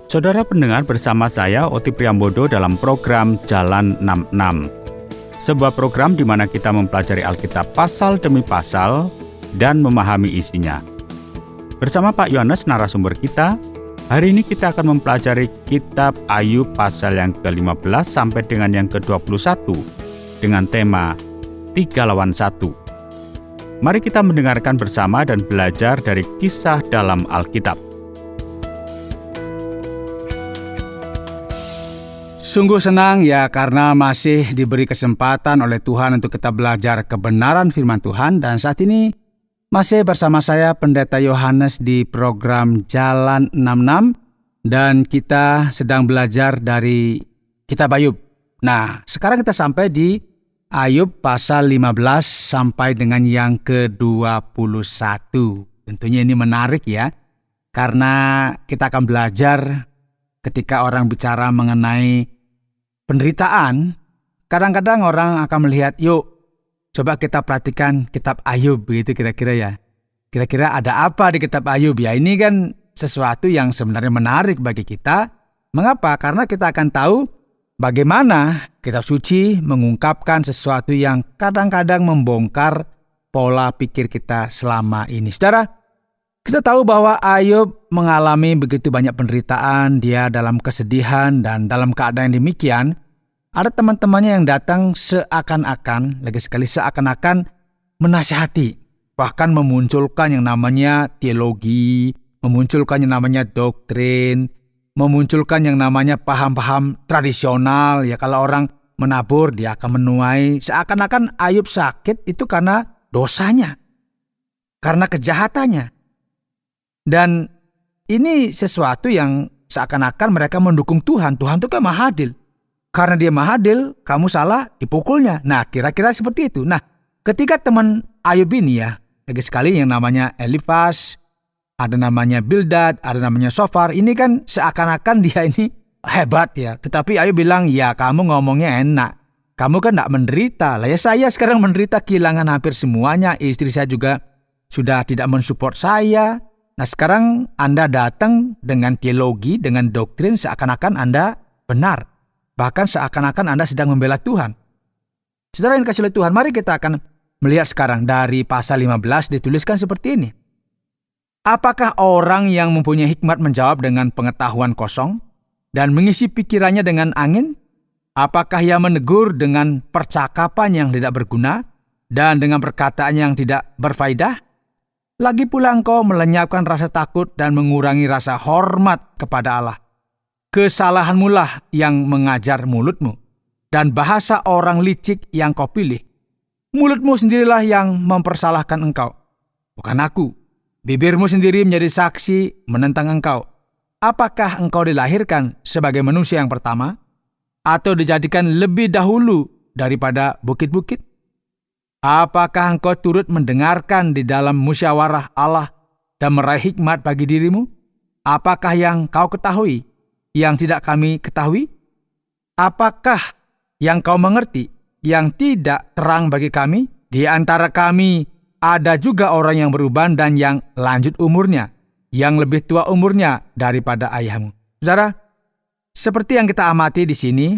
Saudara pendengar, bersama saya Oti Priambodo dalam program Jalan 66. Sebuah program di mana kita mempelajari Alkitab pasal demi pasal dan memahami isinya. Bersama Pak Yohanes narasumber kita, hari ini kita akan mempelajari kitab Ayub pasal yang ke-15 sampai dengan yang ke-21 dengan tema 3 lawan 1. Mari kita mendengarkan bersama dan belajar dari kisah dalam Alkitab. Sungguh senang ya karena masih diberi kesempatan oleh Tuhan untuk kita belajar kebenaran firman Tuhan, dan saat ini masih bersama saya Pendeta Yohanes di program Jalan 66 dan kita sedang belajar dari kitab Ayub. Nah, sekarang kita sampai di Ayub pasal 15 sampai dengan yang ke-21. Tentunya ini menarik ya, karena kita akan belajar ketika orang bicara mengenai penderitaan, kadang-kadang orang akan melihat, yuk coba kita perhatikan kitab Ayub, begitu kira-kira ya. Kira-kira ada apa di kitab Ayub ya? Ini kan sesuatu yang sebenarnya menarik bagi kita. Mengapa? Karena kita akan tahu bagaimana kitab suci mengungkapkan sesuatu yang kadang-kadang membongkar pola pikir kita selama ini. Saudara, kita tahu bahwa Ayub mengalami begitu banyak penderitaan, dia dalam kesedihan dan dalam keadaan yang demikian, ada teman-temannya yang datang seakan-akan menasihati, bahkan memunculkan yang namanya teologi, memunculkan yang namanya doktrin, memunculkan yang namanya paham-paham tradisional. Ya, kalau orang menabur dia akan menuai. Seakan-akan Ayub sakit itu karena dosanya, karena kejahatannya. Dan ini sesuatu yang seakan-akan mereka mendukung Tuhan. Tuhan itu kan maha adil. Karena dia maha adil, kamu salah, dipukulnya. Nah, kira-kira seperti itu. Nah, ketika teman Ayub ini ya, lagi sekali yang namanya Elifas, ada namanya Bildad, ada namanya Sofar. Ini kan seakan-akan dia ini hebat ya. Tetapi Ayub bilang, ya kamu ngomongnya enak. Kamu kan tidak menderita. Lah ya, saya sekarang menderita, kehilangan hampir semuanya. Istri saya juga sudah tidak mensupport saya. Nah, sekarang Anda datang dengan teologi, dengan doktrin, seakan-akan Anda benar. Bahkan seakan-akan Anda sedang membela Tuhan. Saudara yang dikasihi oleh Tuhan, mari kita akan melihat sekarang dari pasal 15 dituliskan seperti ini. Apakah orang yang mempunyai hikmat menjawab dengan pengetahuan kosong dan mengisi pikirannya dengan angin? Apakah ia menegur dengan percakapan yang tidak berguna dan dengan perkataan yang tidak berfaedah? Lagi pula engkau melenyapkan rasa takut dan mengurangi rasa hormat kepada Allah. Kesalahanmu lah yang mengajar mulutmu, dan bahasa orang licik yang kau pilih. Mulutmu sendirilah yang mempersalahkan engkau, bukan aku. Bibirmu sendiri menjadi saksi menentang engkau. Apakah engkau dilahirkan sebagai manusia yang pertama, atau dijadikan lebih dahulu daripada bukit-bukit? Apakah engkau turut mendengarkan di dalam musyawarah Allah dan meraih hikmat bagi dirimu? Apakah yang kau ketahui yang tidak kami ketahui? Apakah yang kau mengerti yang tidak terang bagi kami? Di antara kami ada juga orang yang beruban dan yang lanjut umurnya, yang lebih tua umurnya daripada ayahmu. Saudara, seperti yang kita amati di sini,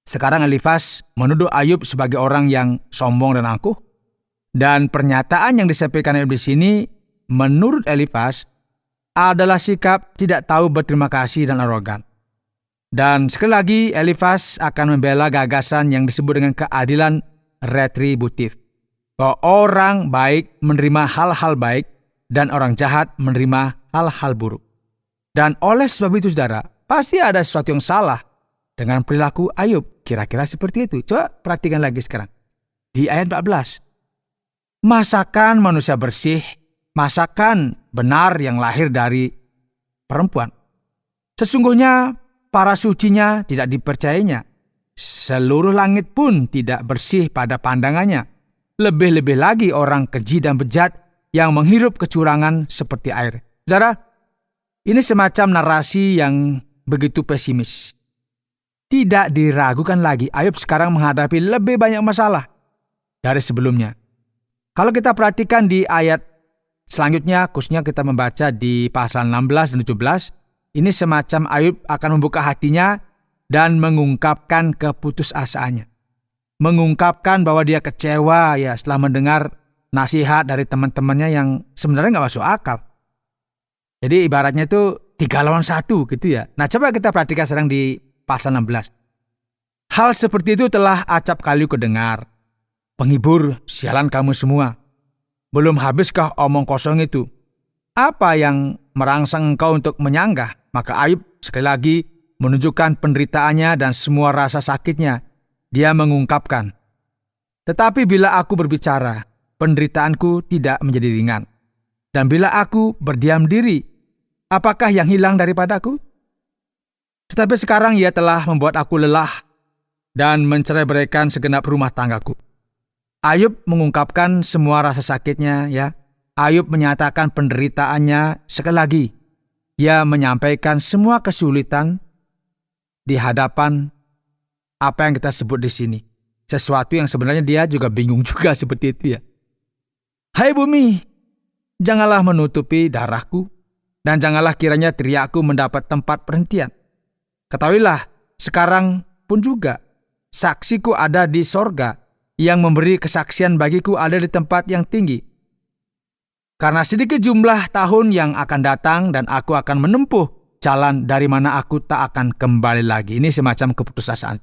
sekarang Elifas menuduh Ayub sebagai orang yang sombong dan angkuh. Dan pernyataan yang disampaikan Ayub di sini, menurut Elifas, adalah sikap tidak tahu berterima kasih dan arogan. Dan sekali lagi, Elifas akan membela gagasan yang disebut dengan keadilan retributif. Bahwa orang baik menerima hal-hal baik dan orang jahat menerima hal-hal buruk. Dan oleh sebab itu saudara, pasti ada sesuatu yang salah dengan perilaku Ayub. Kira-kira seperti itu. Coba perhatikan lagi sekarang. Di ayat 14. Masakan manusia bersih, masakan benar yang lahir dari perempuan. Sesungguhnya para sucinya tidak dipercayainya. Seluruh langit pun tidak bersih pada pandangannya. Lebih-lebih lagi orang keji dan bejat yang menghirup kecurangan seperti air. Saudara, ini semacam narasi yang begitu pesimis. Tidak diragukan lagi, Ayub sekarang menghadapi lebih banyak masalah dari sebelumnya. Kalau kita perhatikan di ayat selanjutnya, khususnya kita membaca di pasal 16 dan 17, Ini semacam Ayub akan membuka hatinya dan mengungkapkan keputusasaannya. Mengungkapkan bahwa dia kecewa ya setelah mendengar nasihat dari teman-temannya yang sebenarnya nggak masuk akal. Jadi ibaratnya itu 3 lawan 1 gitu ya. Nah, coba kita perhatikan sekarang di pasal 16. Hal seperti itu telah acap kali kudengar. Penghibur, sialan kamu semua. Belum habiskah omong kosong itu? Apa yang merangsang engkau untuk menyanggah? Maka Ayub sekali lagi menunjukkan penderitaannya dan semua rasa sakitnya. Dia mengungkapkan, tetapi bila aku berbicara, penderitaanku tidak menjadi ringan. Dan bila aku berdiam diri, apakah yang hilang daripadaku? Tetapi sekarang ia telah membuat aku lelah dan mencerai-beraikan segenap rumah tanggaku. Ayub mengungkapkan semua rasa sakitnya ya. Ayub menyatakan penderitaannya sekali lagi. Ia menyampaikan semua kesulitan di hadapan apa yang kita sebut di sini. Sesuatu yang sebenarnya dia juga bingung juga seperti itu ya. Hai bumi, janganlah menutupi darahku, dan janganlah kiranya teriakku mendapat tempat perhentian. Ketahuilah, sekarang pun juga, saksiku ada di sorga, yang memberi kesaksian bagiku ada di tempat yang tinggi. Karena sedikit jumlah tahun yang akan datang dan aku akan menempuh jalan dari mana aku tak akan kembali lagi. Ini semacam keputusasaan.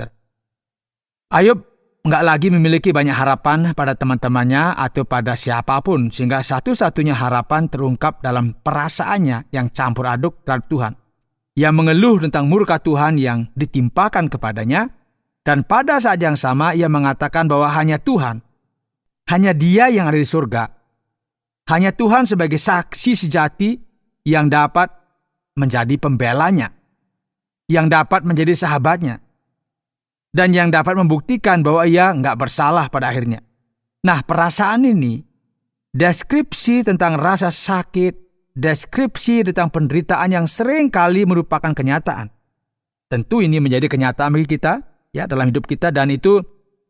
Ayub nggak lagi memiliki banyak harapan pada teman-temannya atau pada siapapun, sehingga satu-satunya harapan terungkap dalam perasaannya yang campur aduk terhadap Tuhan. Ia mengeluh tentang murka Tuhan yang ditimpakan kepadanya, dan pada saat yang sama ia mengatakan bahwa hanya Tuhan, hanya Dia yang ada di surga, hanya Tuhan sebagai saksi sejati yang dapat menjadi pembelanya, yang dapat menjadi sahabatnya, dan yang dapat membuktikan bahwa ia nggak bersalah pada akhirnya. Nah, perasaan ini, deskripsi tentang rasa sakit, deskripsi tentang penderitaan yang sering kali merupakan kenyataan. Tentu ini menjadi kenyataan bagi kita ya dalam hidup kita, dan itu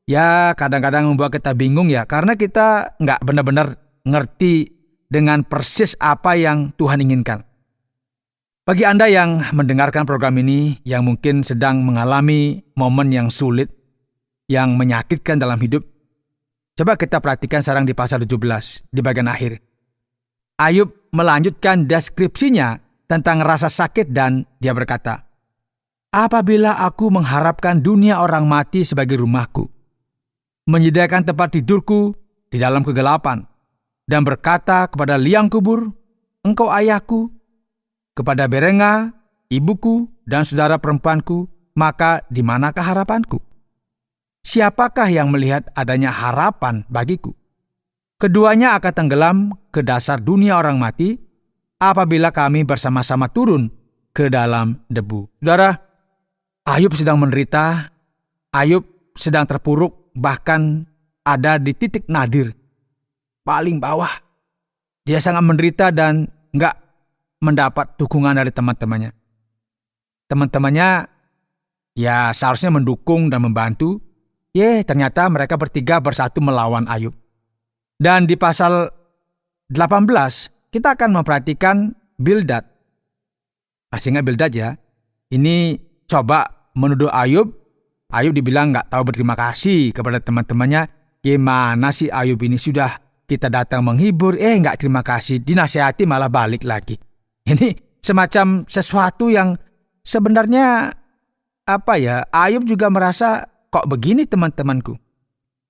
ya kadang-kadang membuat kita bingung ya, karena kita nggak benar-benar ngerti dengan persis apa yang Tuhan inginkan. Bagi Anda yang mendengarkan program ini, yang mungkin sedang mengalami momen yang sulit, yang menyakitkan dalam hidup, coba kita perhatikan sekarang di pasal 17, di bagian akhir. Ayub melanjutkan deskripsinya tentang rasa sakit dan dia berkata, apabila aku mengharapkan dunia orang mati sebagai rumahku, menyediakan tempat tidurku di dalam kegelapan, dan berkata kepada liang kubur, engkau ayahku, kepada Berenga, ibuku, dan saudara perempuanku, maka di manakah harapanku? Siapakah yang melihat adanya harapan bagiku? Keduanya akan tenggelam ke dasar dunia orang mati, apabila kami bersama-sama turun ke dalam debu. Saudara, Ayub sedang menderita, Ayub sedang terpuruk, bahkan ada di titik nadir, paling bawah. Dia sangat menderita dan nggak mendapat dukungan dari teman-temannya. Teman-temannya ya seharusnya mendukung dan membantu. Ternyata mereka bertiga bersatu melawan Ayub. Dan di pasal 18 kita akan memperhatikan Bildad. Masih ingat Bildad ya? Ini coba menuduh Ayub. Ayub dibilang nggak tahu berterima kasih kepada teman-temannya. Gimana sih Ayub ini, sudah kita datang menghibur, nggak terima kasih, dinasihati malah balik lagi. Ini semacam sesuatu yang sebenarnya Ayub juga merasa kok begini teman-temanku.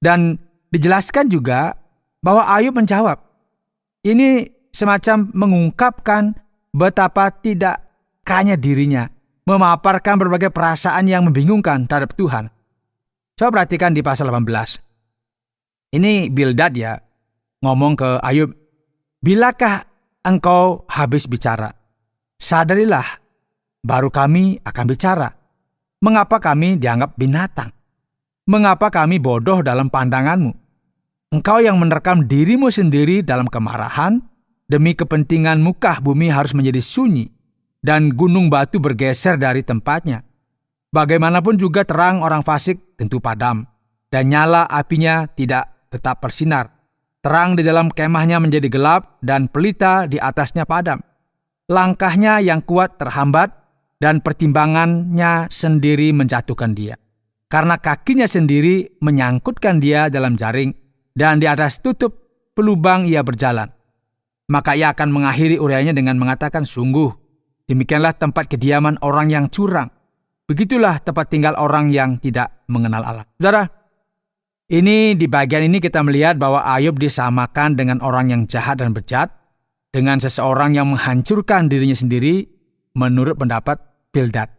Dan dijelaskan juga bahwa Ayub menjawab. Ini semacam mengungkapkan betapa tidak kaya dirinya, memaparkan berbagai perasaan yang membingungkan terhadap Tuhan. Coba perhatikan di pasal 18. Ini Bildad ya, ngomong ke Ayub, bilakah engkau habis bicara? Sadarilah, baru kami akan bicara. Mengapa kami dianggap binatang? Mengapa kami bodoh dalam pandanganmu? Engkau yang menerkam dirimu sendiri dalam kemarahan, demi kepentingan muka bumi harus menjadi sunyi, dan gunung batu bergeser dari tempatnya. Bagaimanapun juga terang orang fasik tentu padam, dan nyala apinya tidak tetap bersinar. Terang di dalam kemahnya menjadi gelap, dan pelita di atasnya padam. Langkahnya yang kuat terhambat, dan pertimbangannya sendiri menjatuhkan dia. Karena kakinya sendiri menyangkutkan dia dalam jaring, dan di atas tutup pelubang ia berjalan. Maka ia akan mengakhiri uraiannya dengan mengatakan, sungguh, demikianlah tempat kediaman orang yang curang. Begitulah tempat tinggal orang yang tidak mengenal Allah. Saudara, ini di bagian ini kita melihat bahwa Ayub disamakan dengan orang yang jahat dan bejat, dengan seseorang yang menghancurkan dirinya sendiri menurut pendapat Bildad.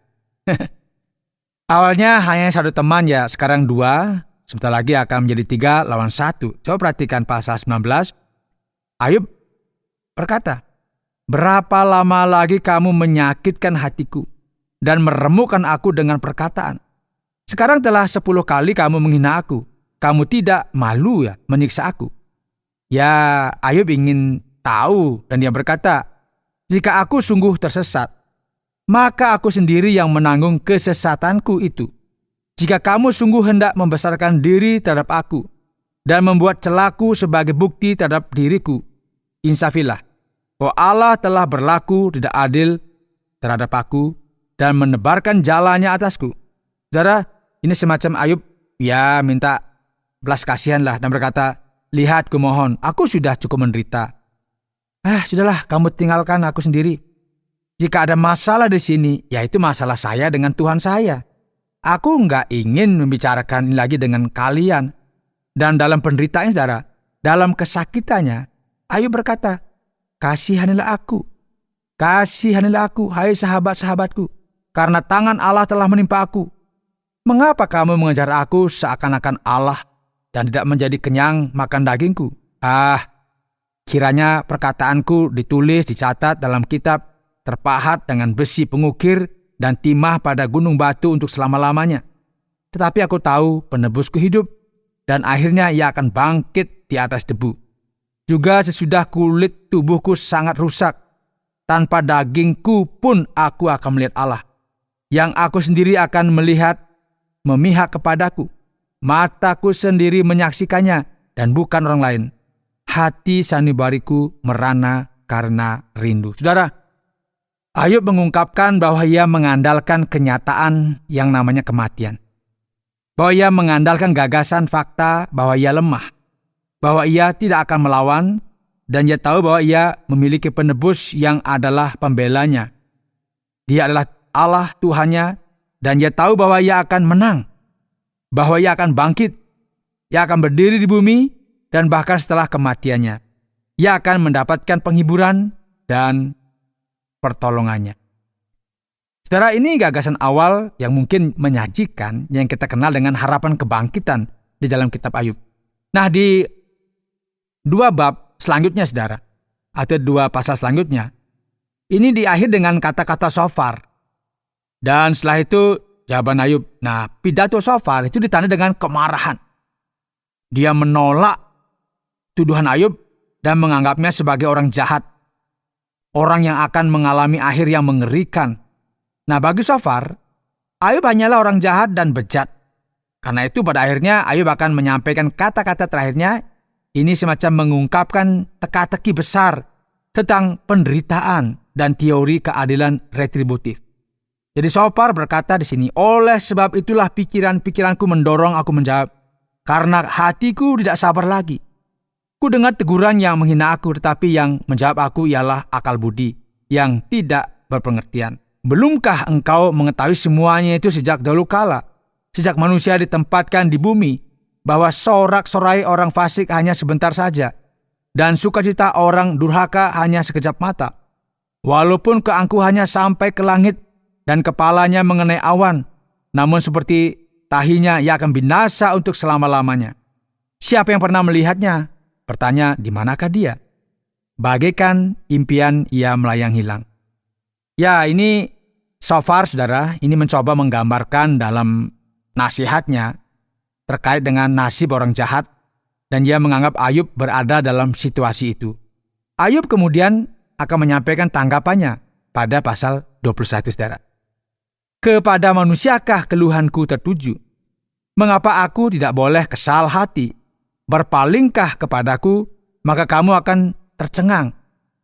Awalnya hanya satu teman, ya sekarang dua, sebentar lagi akan menjadi 3 lawan 1. Coba perhatikan pasal 19. Ayub berkata, berapa lama lagi kamu menyakitkan hatiku dan meremukkan aku dengan perkataan? Sekarang telah 10 kali kamu menghina aku. Kamu tidak malu ya menyiksa aku? Ya, Ayub ingin tahu dan dia berkata, jika aku sungguh tersesat, maka aku sendiri yang menanggung kesesatanku itu. Jika kamu sungguh hendak membesarkan diri terhadap aku dan membuat celaku sebagai bukti terhadap diriku, insafilah bahwa Allah telah berlaku tidak adil terhadap aku dan menebarkan jalannya atasku. Saudara, ini semacam Ayub ya minta belas kasihan lah dan berkata, lihat kumohon, aku sudah cukup menderita. Sudahlah, kamu tinggalkan aku sendiri. Jika ada masalah di sini, yaitu masalah saya dengan Tuhan saya. Aku nggak ingin membicarakan ini lagi dengan kalian. Dan dalam penderitaan, saudara, dalam kesakitannya, Ayub berkata, kasihanilah aku, hai sahabat-sahabatku, karena tangan Allah telah menimpa aku. Mengapa kamu mengejar aku seakan-akan Allah dan tidak menjadi kenyang makan dagingku? Kiranya perkataanku ditulis, dicatat dalam kitab, terpahat dengan besi pengukir dan timah pada gunung batu untuk selama-lamanya. Tetapi aku tahu penebusku hidup, dan akhirnya ia akan bangkit di atas debu. Juga sesudah kulit tubuhku sangat rusak, tanpa dagingku pun aku akan melihat Allah, yang aku sendiri akan melihat memihak kepadaku. Mataku sendiri menyaksikannya dan bukan orang lain. Hati sanubariku merana karena rindu. Saudara, Ayub mengungkapkan bahwa ia mengandalkan kenyataan yang namanya kematian. Bahwa ia mengandalkan gagasan fakta bahwa ia lemah. Bahwa ia tidak akan melawan, dan ia tahu bahwa ia memiliki penebus yang adalah pembelanya. Dia adalah Allah Tuhannya, dan ia tahu bahwa ia akan menang. Bahwa ia akan bangkit. Ia akan berdiri di bumi, dan bahkan setelah kematiannya, ia akan mendapatkan penghiburan dan pertolongannya. Saudara, ini gagasan awal yang mungkin menyajikan yang kita kenal dengan harapan kebangkitan di dalam kitab Ayub. Nah, di 2 bab selanjutnya, saudara, atau 2 pasal selanjutnya, ini diakhir dengan kata-kata shofar. Dan setelah itu jawaban Ayub. Nah, pidato shofar itu ditandai dengan kemarahan. Dia menolak tuduhan Ayub dan menganggapnya sebagai orang jahat. Orang yang akan mengalami akhir yang mengerikan. Nah, bagi shofar, Ayub hanyalah orang jahat dan bejat. Karena itu pada akhirnya Ayub akan menyampaikan kata-kata terakhirnya. Ini semacam mengungkapkan teka-teki besar tentang penderitaan dan teori keadilan retributif. Jadi shofar berkata di sini, oleh sebab itulah pikiran-pikiranku mendorong aku menjawab, karena hatiku tidak sabar lagi. Ku dengar teguran yang menghina aku, tetapi yang menjawab aku ialah akal budi yang tidak berpengertian. Belumkah engkau mengetahui semuanya itu sejak dahulu kala, sejak manusia ditempatkan di bumi, bahwa sorak-sorai orang fasik hanya sebentar saja, dan sukacita orang durhaka hanya sekejap mata. Walaupun keangkuhannya sampai ke langit, dan kepalanya mengenai awan, namun seperti tahinya ia akan binasa untuk selama-lamanya. Siapa yang pernah melihatnya? Bertanya, di manakah dia? Bagaikan impian ia melayang hilang. Ya, ini shofar, saudara, ini mencoba menggambarkan dalam nasihatnya terkait dengan nasib orang jahat, dan dia menganggap Ayub berada dalam situasi itu. Ayub kemudian akan menyampaikan tanggapannya pada pasal 21, saudara. Kepada manusiakah keluhanku tertuju? Mengapa aku tidak boleh kesal hati? Berpalingkah kepadaku, maka kamu akan tercengang.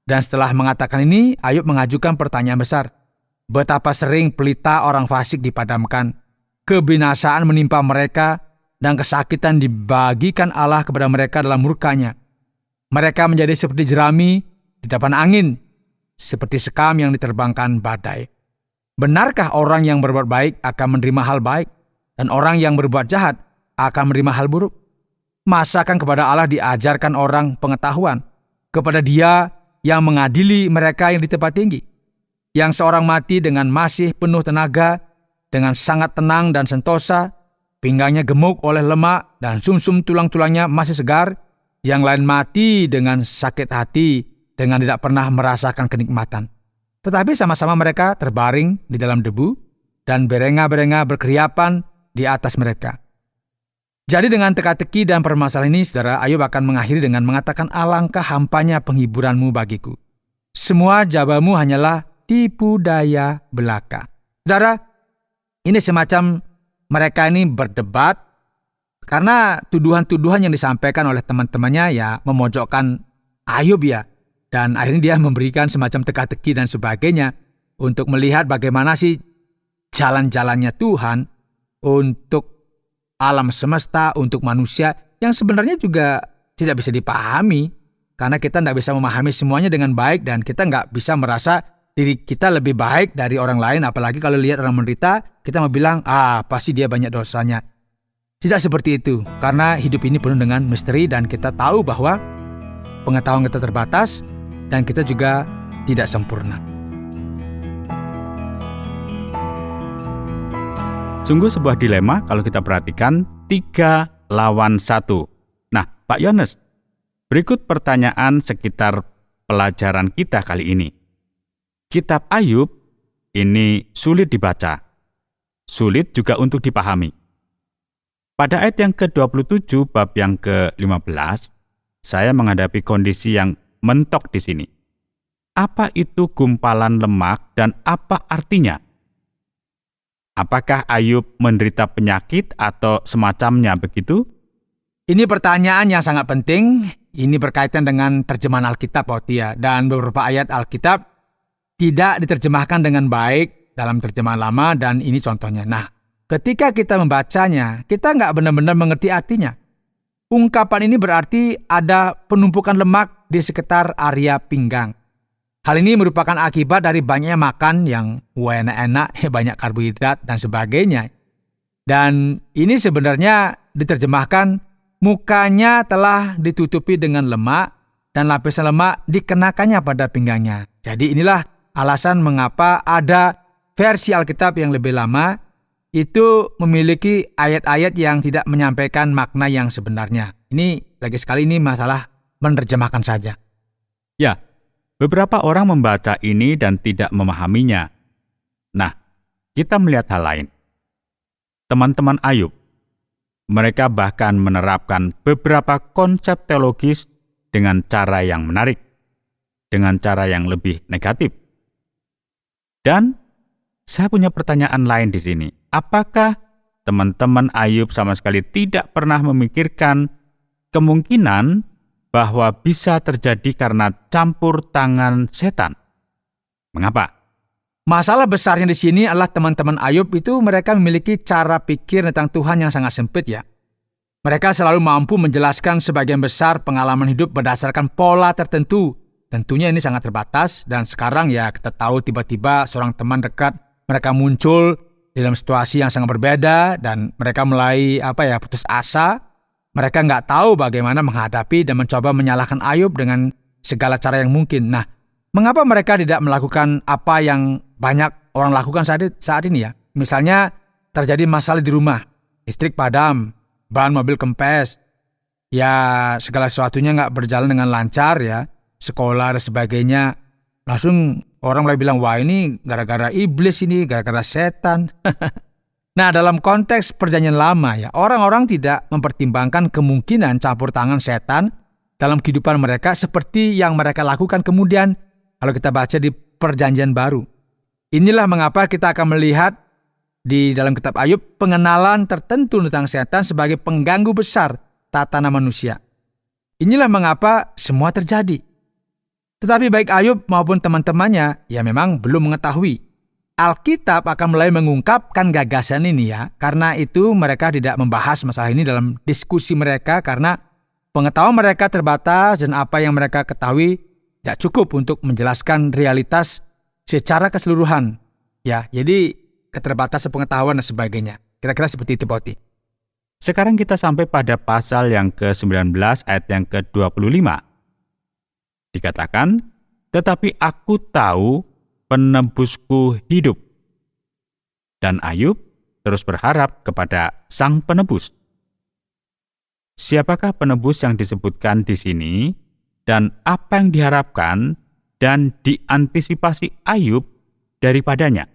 Dan setelah mengatakan ini, Ayub mengajukan pertanyaan besar. betapa sering pelita orang fasik dipadamkan, kebinasaan menimpa mereka, dan kesakitan dibagikan Allah kepada mereka dalam murka-Nya. Mereka menjadi seperti jerami di depan angin, seperti sekam yang diterbangkan badai. Benarkah orang yang berbuat baik akan menerima hal baik, dan orang yang berbuat jahat akan menerima hal buruk? Masakan kepada Allah diajarkan orang pengetahuan, kepada Dia yang mengadili mereka yang di tempat tinggi, yang seorang mati dengan masih penuh tenaga, dengan sangat tenang dan sentosa, pinggangnya gemuk oleh lemak dan sumsum tulang-tulangnya masih segar, yang lain mati dengan sakit hati, dengan tidak pernah merasakan kenikmatan. Tetapi sama-sama mereka terbaring di dalam debu, dan berenga-berenga berkeriapan di atas mereka. Jadi dengan teka-teki dan permasalahan ini, saudara, Ayub akan mengakhiri dengan mengatakan, alangkah hampanya penghiburanmu bagiku. Semua jawabanmu hanyalah tipu daya belaka. Saudara, ini semacam mereka ini berdebat karena tuduhan-tuduhan yang disampaikan oleh teman-temannya ya memojokkan Ayub ya. Dan akhirnya dia memberikan semacam teka-teki dan sebagainya untuk melihat bagaimana sih jalan-jalannya Tuhan untuk alam semesta, untuk manusia yang sebenarnya juga tidak bisa dipahami. Karena kita tidak bisa memahami semuanya dengan baik dan kita nggak bisa merasa diri kita lebih baik dari orang lain. Apalagi kalau lihat orang menderita, kita mau bilang, pasti dia banyak dosanya. Tidak seperti itu, karena hidup ini penuh dengan misteri dan kita tahu bahwa pengetahuan kita terbatas dan kita juga tidak sempurna. Sungguh sebuah dilema kalau kita perhatikan 3 lawan 1. Nah, Pak Yones, berikut pertanyaan sekitar pelajaran kita kali ini. Kitab Ayub ini sulit dibaca, sulit juga untuk dipahami. Pada ayat yang ke-27 bab yang ke-15, saya menghadapi kondisi yang mentok di sini. Apa itu gumpalan lemak dan apa artinya? Apakah Ayub menderita penyakit atau semacamnya begitu? Ini pertanyaan yang sangat penting. Ini berkaitan dengan terjemahan Alkitab, dan beberapa ayat Alkitab tidak diterjemahkan dengan baik dalam terjemahan lama, dan ini contohnya. Nah, ketika kita membacanya, kita nggak benar-benar mengerti artinya. Ungkapan ini berarti ada penumpukan lemak di sekitar area pinggang. Hal ini merupakan akibat dari banyaknya makan yang enak-enak, banyak karbohidrat dan sebagainya. Dan ini sebenarnya diterjemahkan mukanya telah ditutupi dengan lemak dan lapisan lemak dikenakannya pada pinggangnya. Jadi inilah alasan mengapa ada versi Alkitab yang lebih lama itu memiliki ayat-ayat yang tidak menyampaikan makna yang sebenarnya. Ini lagi sekali ini masalah menerjemahkan saja. Ya, beberapa orang membaca ini dan tidak memahaminya. Nah, kita melihat hal lain. Teman-teman Ayub, mereka bahkan menerapkan beberapa konsep teologis dengan cara yang menarik, dengan cara yang lebih negatif. Dan saya punya pertanyaan lain di sini. Apakah teman-teman Ayub sama sekali tidak pernah memikirkan kemungkinan bahwa bisa terjadi karena campur tangan setan? Mengapa? Masalah besarnya di sini adalah teman-teman Ayub itu mereka memiliki cara pikir tentang Tuhan yang sangat sempit ya. Mereka selalu mampu menjelaskan sebagian besar pengalaman hidup berdasarkan pola tertentu. Tentunya ini sangat terbatas dan sekarang ya kita tahu tiba-tiba seorang teman dekat mereka muncul dalam situasi yang sangat berbeda dan mereka mulai putus asa. Mereka nggak tahu bagaimana menghadapi dan mencoba menyalahkan Ayub dengan segala cara yang mungkin. Nah, mengapa mereka tidak melakukan apa yang banyak orang lakukan saat ini ya? Misalnya terjadi masalah di rumah, listrik padam, ban mobil kempes, ya segala sesuatunya nggak berjalan dengan lancar ya, sekolah dan sebagainya. Langsung orang mulai bilang, wah ini gara-gara iblis ini, gara-gara setan. Nah, dalam konteks perjanjian lama ya, orang-orang tidak mempertimbangkan kemungkinan campur tangan setan dalam kehidupan mereka seperti yang mereka lakukan kemudian kalau kita baca di perjanjian baru. Inilah mengapa kita akan melihat di dalam kitab Ayub pengenalan tertentu tentang setan sebagai pengganggu besar tatanan manusia. Inilah mengapa semua terjadi. Tetapi baik Ayub maupun teman-temannya ya memang belum mengetahui Alkitab akan mulai mengungkapkan gagasan ini ya. Karena itu mereka tidak membahas masalah ini dalam diskusi mereka karena pengetahuan mereka terbatas dan apa yang mereka ketahui tidak cukup untuk menjelaskan realitas secara keseluruhan. Ya, jadi keterbatasan pengetahuan dan sebagainya. Kira-kira seperti itu, Poti. Sekarang kita sampai pada pasal yang ke-19 ayat yang ke-25. Dikatakan, tetapi aku tahu penebusku hidup. Dan Ayub terus berharap kepada Sang Penebus. Siapakah penebus yang disebutkan di sini dan apa yang diharapkan dan diantisipasi Ayub daripadanya?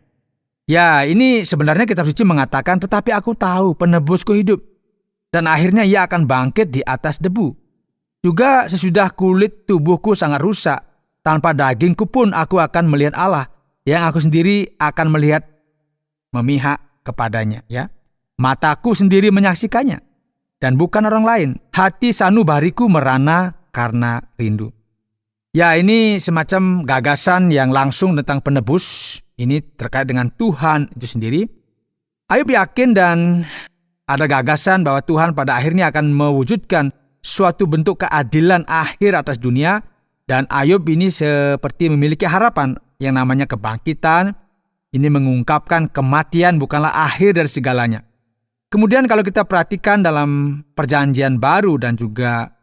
Ya, ini sebenarnya kitab suci mengatakan, tetapi aku tahu penebusku hidup. Dan akhirnya ia akan bangkit di atas debu. Juga sesudah kulit tubuhku sangat rusak, tanpa dagingku pun aku akan melihat Allah, yang aku sendiri akan melihat memihak kepadanya. Ya, mataku sendiri menyaksikannya, dan bukan orang lain. Hati sanubariku merana karena rindu. Ya, ini semacam gagasan yang langsung tentang penebus. Ini terkait dengan Tuhan itu sendiri. Ayub yakin dan ada gagasan bahwa Tuhan pada akhirnya akan mewujudkan suatu bentuk keadilan akhir atas dunia. Dan Ayub ini seperti memiliki harapan yang namanya kebangkitan. Ini mengungkapkan kematian bukanlah akhir dari segalanya. Kemudian kalau kita perhatikan dalam perjanjian baru dan juga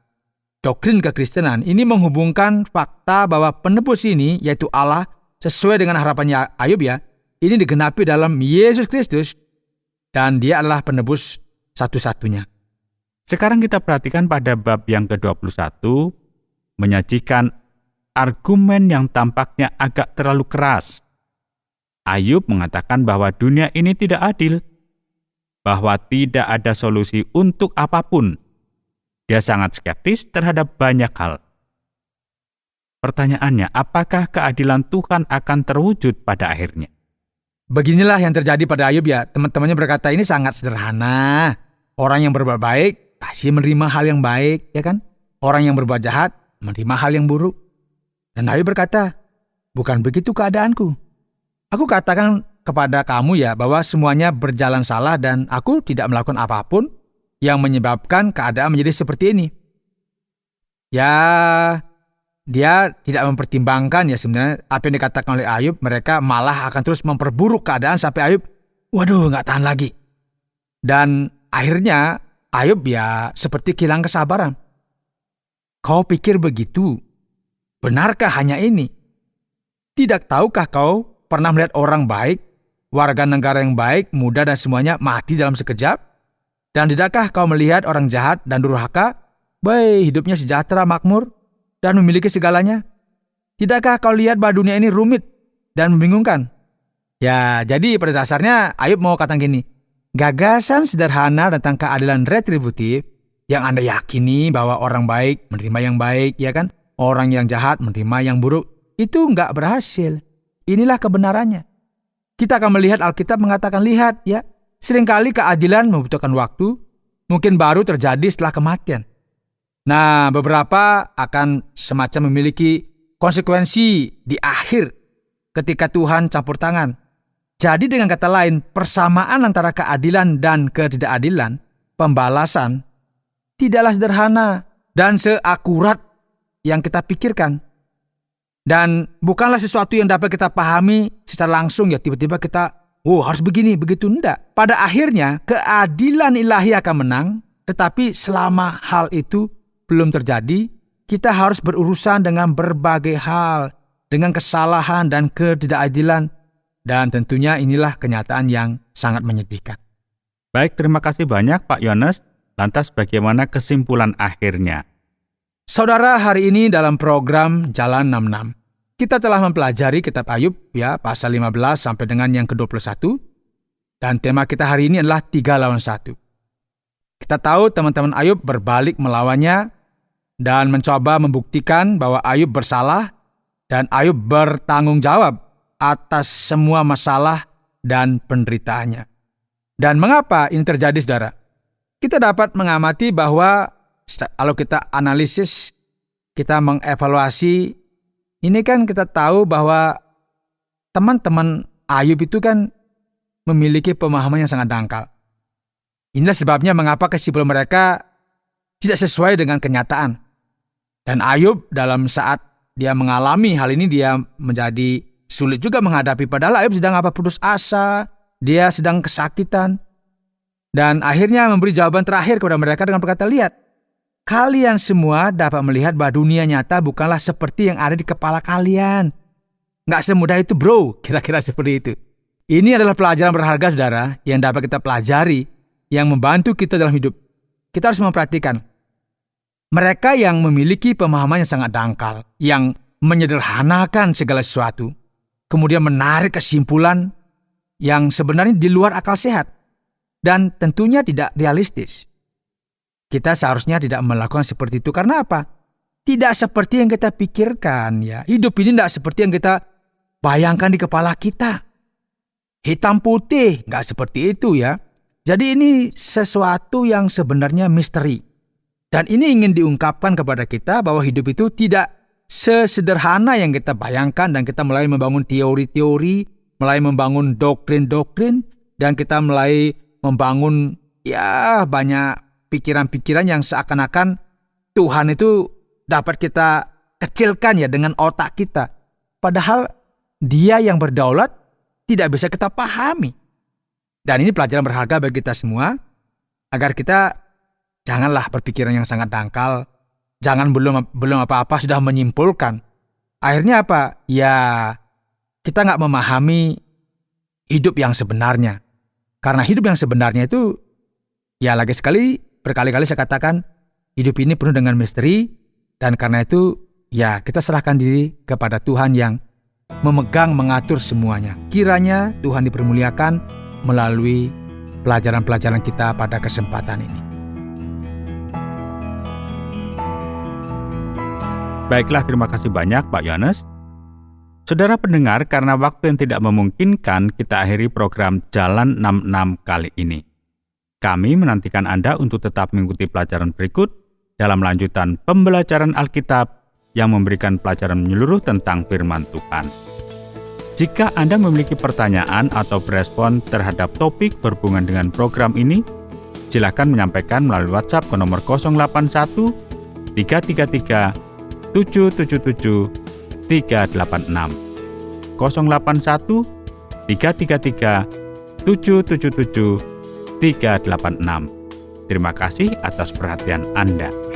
doktrin kekristenan, ini menghubungkan fakta bahwa penebus ini, yaitu Allah, sesuai dengan harapannya Ayub ya, ini digenapi dalam Yesus Kristus, dan dia adalah penebus satu-satunya. Sekarang kita perhatikan pada bab yang ke-21, menyajikan argumen yang tampaknya agak terlalu keras. Ayub mengatakan bahwa dunia ini tidak adil, bahwa tidak ada solusi untuk apapun. Dia sangat skeptis terhadap banyak hal. Pertanyaannya, apakah keadilan Tuhan akan terwujud pada akhirnya? Beginilah yang terjadi pada Ayub ya. Teman-temannya berkata ini sangat sederhana. Orang yang berbuat baik pasti menerima hal yang baik, ya kan? Orang yang berbuat jahat menerima hal yang buruk. Dan Ayub berkata, bukan begitu keadaanku. Aku katakan kepada kamu ya bahwa semuanya berjalan salah dan aku tidak melakukan apapun yang menyebabkan keadaan menjadi seperti ini. Ya, dia tidak mempertimbangkan ya sebenarnya apa yang dikatakan oleh Ayub. Mereka malah akan terus memperburuk keadaan sampai Ayub, waduh gak tahan lagi. Dan akhirnya Ayub ya seperti kehilangan kesabaran. Kau pikir begitu? Benarkah hanya ini? Tidak tahukah kau pernah melihat orang baik, warga negara yang baik, muda dan semuanya mati dalam sekejap? Dan tidakkah kau melihat orang jahat dan durhaka, baik hidupnya sejahtera makmur dan memiliki segalanya? Tidakkah kau lihat bahwa dunia ini rumit dan membingungkan? Ya, jadi pada dasarnya Ayub mau katakan gini, gagasan sederhana tentang keadilan retributif yang Anda yakini bahwa orang baik menerima yang baik, ya kan? Orang yang jahat menerima yang buruk, itu enggak berhasil. Inilah kebenarannya. Kita akan melihat Alkitab mengatakan, lihat ya, seringkali keadilan membutuhkan waktu, mungkin baru terjadi setelah kematian. Nah, beberapa akan semacam memiliki konsekuensi di akhir ketika Tuhan campur tangan. Jadi dengan kata lain, persamaan antara keadilan dan ketidakadilan, pembalasan, tidaklah sederhana dan seakurat yang kita pikirkan. Dan bukanlah sesuatu yang dapat kita pahami secara langsung ya tiba-tiba kita, harus begini, begitu, enggak. Pada akhirnya keadilan ilahi akan menang, tetapi selama hal itu belum terjadi, kita harus berurusan dengan berbagai hal, dengan kesalahan dan ketidakadilan. Dan tentunya inilah kenyataan yang sangat menyedihkan. Baik, terima kasih banyak Pak Yones. Lantas bagaimana kesimpulan akhirnya? Saudara, hari ini dalam program Jalan 66, kita telah mempelajari kitab Ayub ya, pasal 15 sampai dengan yang ke-21. Dan tema kita hari ini adalah 3 lawan 1. Kita tahu teman-teman Ayub berbalik melawannya dan mencoba membuktikan bahwa Ayub bersalah dan Ayub bertanggung jawab atas semua masalah dan penderitaannya. Dan mengapa ini terjadi, saudara? Kita dapat mengamati bahwa kalau kita analisis, kita mengevaluasi, ini kan kita tahu bahwa teman-teman Ayub itu kan memiliki pemahaman yang sangat dangkal. Inilah sebabnya mengapa kesimpulan mereka tidak sesuai dengan kenyataan. Dan Ayub dalam saat dia mengalami hal ini, dia menjadi sulit juga menghadapi. Padahal Ayub sedang putus asa, dia sedang kesakitan. Dan akhirnya memberi jawaban terakhir kepada mereka dengan berkata, lihat, kalian semua dapat melihat bahwa dunia nyata bukanlah seperti yang ada di kepala kalian. Nggak semudah itu bro, kira-kira seperti itu. Ini adalah pelajaran berharga saudara, yang dapat kita pelajari, yang membantu kita dalam hidup. Kita harus memperhatikan mereka yang memiliki pemahaman yang sangat dangkal, yang menyederhanakan segala sesuatu, kemudian menarik kesimpulan yang sebenarnya di luar akal sehat dan tentunya tidak realistis. Kita seharusnya tidak melakukan seperti itu. Karena apa? Tidak seperti yang kita pikirkan ya. Hidup ini tidak seperti yang kita bayangkan di kepala kita. Hitam putih, nggak seperti itu ya. Jadi ini sesuatu yang sebenarnya misteri. Dan ini ingin diungkapkan kepada kita bahwa hidup itu tidak sesederhana yang kita bayangkan, dan kita mulai membangun teori-teori, mulai membangun doktrin-doktrin, dan kita mulai membangun banyak pikiran-pikiran yang seakan-akan Tuhan itu dapat kita kecilkan ya dengan otak kita. Padahal Dia yang berdaulat tidak bisa kita pahami. Dan ini pelajaran berharga bagi kita semua, agar kita janganlah berpikiran yang sangat dangkal. Jangan belum apa-apa sudah menyimpulkan. Akhirnya apa? Ya, kita nggak memahami hidup yang sebenarnya. Karena hidup yang sebenarnya itu, ya lagi sekali, berkali-kali saya katakan, hidup ini penuh dengan misteri. Dan karena itu, ya kita serahkan diri kepada Tuhan yang memegang, mengatur semuanya. Kiranya Tuhan dipermuliakan melalui pelajaran-pelajaran kita pada kesempatan ini. Baiklah, terima kasih banyak Pak Yohanes. Saudara pendengar, karena waktu yang tidak memungkinkan, kita akhiri program Jalan 66 kali ini. Kami menantikan Anda untuk tetap mengikuti pelajaran berikut dalam lanjutan pembelajaran Alkitab yang memberikan pelajaran menyeluruh tentang firman Tuhan. Jika Anda memiliki pertanyaan atau berespon terhadap topik berhubungan dengan program ini, silakan menyampaikan melalui WhatsApp ke nomor 081 333 777 386 081 333 777 386. Terima kasih atas perhatian Anda.